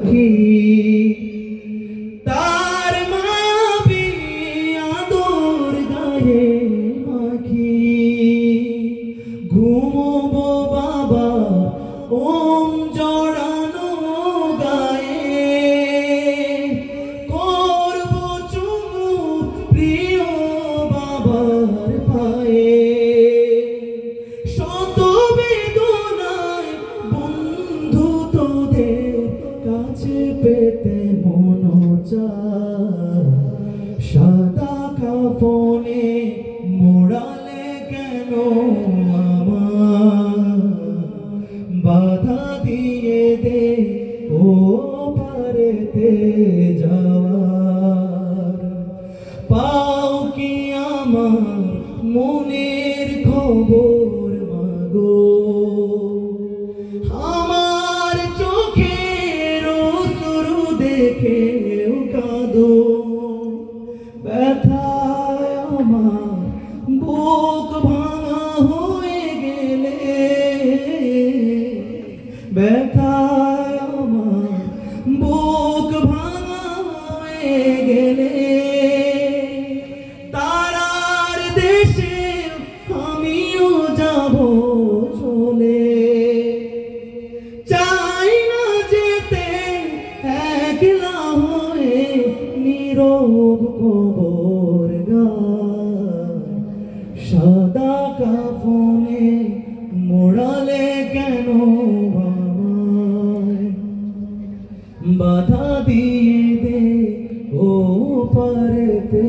কি তার মায়াবী আদর গায়ে মাখি ঘুমবো বাবা ওম জড়ানো গায়ে করবো চুমু প্রিয় বাবার পায়ে শত বেদনায় বন্ধু তোদের কাছে পেতে মন চায় সাদা কাফনে মোড়ালে কেন আমার বাধা দিয়ে দে ও পারেতে যাওয়ার পাও কি আমার মনের খবর মাগো আমার চোখের শুরু দেখে কাঁদো ব্যথায় আমার বুক ভাঙা হয়ে গেলে ব্যথায় আমার বুক ভাঙা হয়ে গেলে তারার দেশে আমিও যাব চলে চাই না যেতে একলা হয়ে নীরব কবর গায় সাদা কাফনে মোড়ালে কেন আমায় বাধা দিয়ে দে ও পারেতে